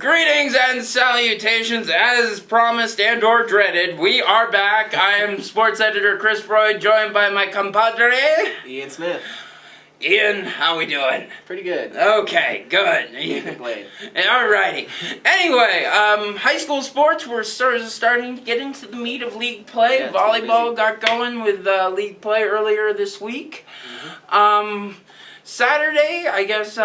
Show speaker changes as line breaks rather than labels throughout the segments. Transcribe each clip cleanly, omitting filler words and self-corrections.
Greetings and salutations, as promised and or dreaded. We are back. I am sports editor Chris Freud, joined by my compadre
Ian Smith.
Ian, how we doing?
Pretty good.
Okay, good. Alrighty. Anyway, high school sports, we're starting to get into the meat of league play.
Yeah,
volleyball got going with league play earlier this week. Saturday, I guess,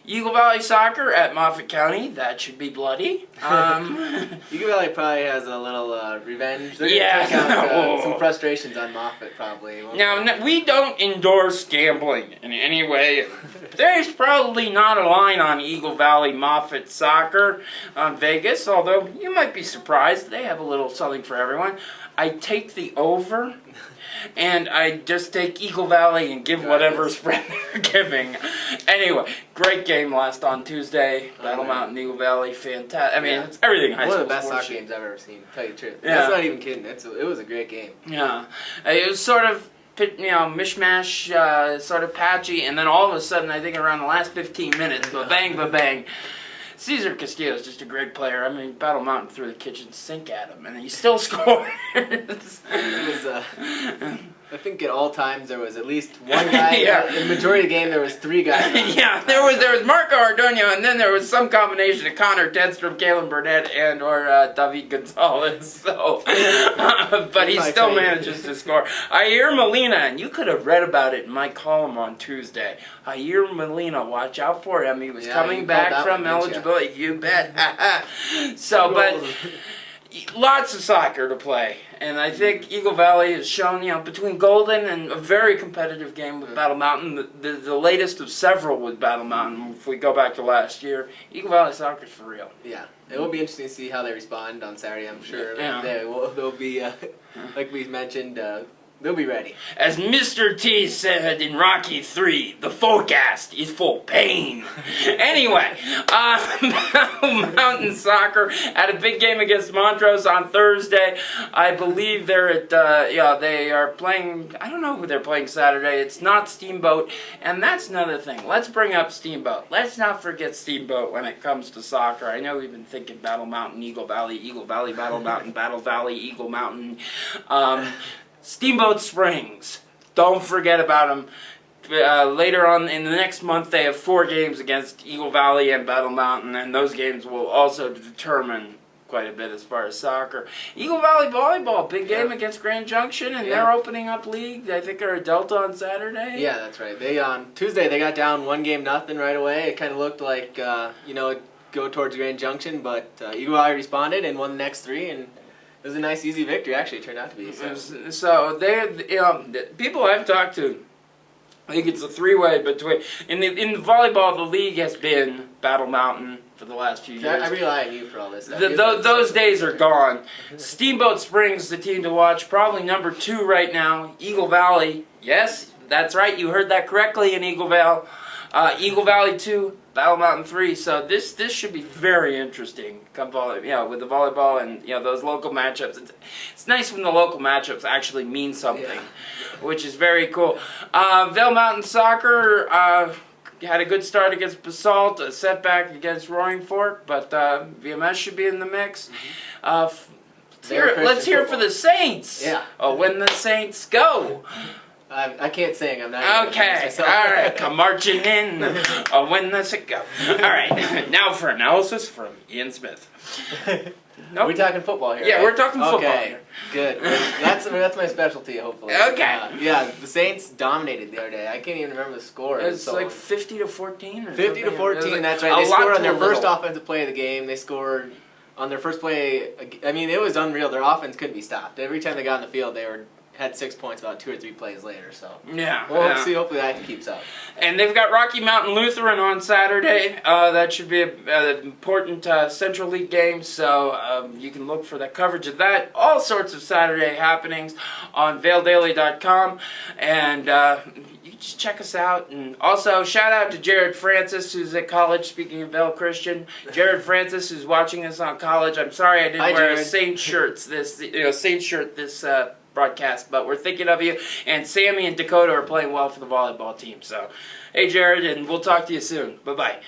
Eagle Valley Soccer at Moffat County. That should be bloody.
Eagle Valley probably has a little revenge. They're
Yeah.
gonna take out some frustrations on Moffat, probably.
Now, we don't endorse gambling in any way. There's probably not a line on Eagle Valley Moffat Soccer on Vegas, although you might be surprised. They have a little something for everyone. I take the over, and I just take Eagle Valley and give whatever spread they're giving. Anyway, great game last on Tuesday. Battle Mountain, Eagle Valley, fantastic. I mean, it's everything high school.
One of the best
sports
soccer games I've ever seen, to tell you the truth.
Yeah.
That's not even kidding. It was a great game.
Yeah. It was sort of, mishmash, sort of patchy, and then all of a sudden, I think around the last 15 minutes, ba-bang, ba-bang, Cesar Castillo is just a great player. I mean, Battle Mountain threw the kitchen sink at him, and he still scores.
It was, I think at all times there was at least one guy.
Yeah.
In the majority of the game, there was three guys.
Yeah, there was Marco Ardonio, and then there was some combination of Connor Tedstrom, Kalen Burnett, and or David Gonzalez. So, but he still manages to score. Jair Molina, and you could have read about it in my column on Tuesday. Jair Molina, watch out for him. He was coming back from eligibility. You bet. So, but lots of soccer to play, and I think Eagle Valley has shown, between Golden and a very competitive game with Battle Mountain, the latest of several with Battle Mountain, if we go back to last year, Eagle Valley soccer's for real.
Yeah, it will be interesting to see how they respond on Saturday, I'm sure.
Yeah.
They'll be, like we mentioned, they'll be ready.
As Mr. T said in Rocky 3, the forecast is full pain. Anyway, Mountain Soccer had a big game against Montrose on Thursday. I believe they're at, they are playing, I don't know who they're playing Saturday. It's not Steamboat, and that's another thing. Let's bring up Steamboat. Let's not forget Steamboat when it comes to soccer. I know we've been thinking Battle Mountain, Eagle Valley, Battle Mountain, Battle Valley, Eagle Mountain. Steamboat Springs. Don't forget about them. Later on in the next month, they have 4 games against Eagle Valley and Battle Mountain, and those games will also determine quite a bit as far as soccer. Eagle Valley Volleyball, big game against Grand Junction, and they're opening up league. I think they're a Delta on Saturday.
Yeah, that's right. They on Tuesday they got down 1-0 right away. It kind of looked like go towards Grand Junction, but Eagle Valley responded and won the next 3 and. It was a nice, easy victory, actually, it turned out to be.
So people I've talked to, I think it's a 3-way between, in the volleyball, the league has been Battle Mountain for the last few years.
I rely on you for all this stuff.
Those days are gone. Steamboat Springs, the team to watch, probably number 2 right now. Eagle Valley, yes, that's right, you heard that correctly in Eagle Valley. Eagle Valley 2, Battle Mountain 3. So this should be very interesting. With the volleyball and those local matchups. It's nice when the local matchups actually mean something, which is very cool. Vail Mountain Soccer had a good start against Basalt, a setback against Roaring Fork, but VMS should be in the mix. Let's hear for the Saints.
Yeah.
When the Saints go.
I can't sing. I'm not.
Okay. All right. Come marching in. When does it go? All right. Now for analysis from Ian Smith.
Nope. We're talking football here.
Yeah,
right?
we're talking football
here.
Good.
That's my specialty. Hopefully.
Okay.
The Saints dominated the other day. I can't even remember the score.
It's like 50-14.
50-14. That's right. They scored on their first offensive play of the game. They scored on their first play. I mean, it was unreal. Their offense couldn't be stopped. Every time they got on the field, they had 6 points about 2 or 3 plays later. So we'll see. Hopefully that keeps up.
And they've got Rocky Mountain Lutheran on Saturday. That should be an important Central League game. So you can look for the coverage of that. All sorts of Saturday happenings on VailDaily.com, and you can just check us out. And also shout out to Jared Francis, who's at college. Speaking of Vail Christian, Jared Francis, who's watching us on college. I'm sorry I didn't wear a Saint shirt. This broadcast, but we're thinking of you. And Sammy and Dakota are playing well for the volleyball team. So, hey Jared, and we'll talk to you soon. Bye-bye.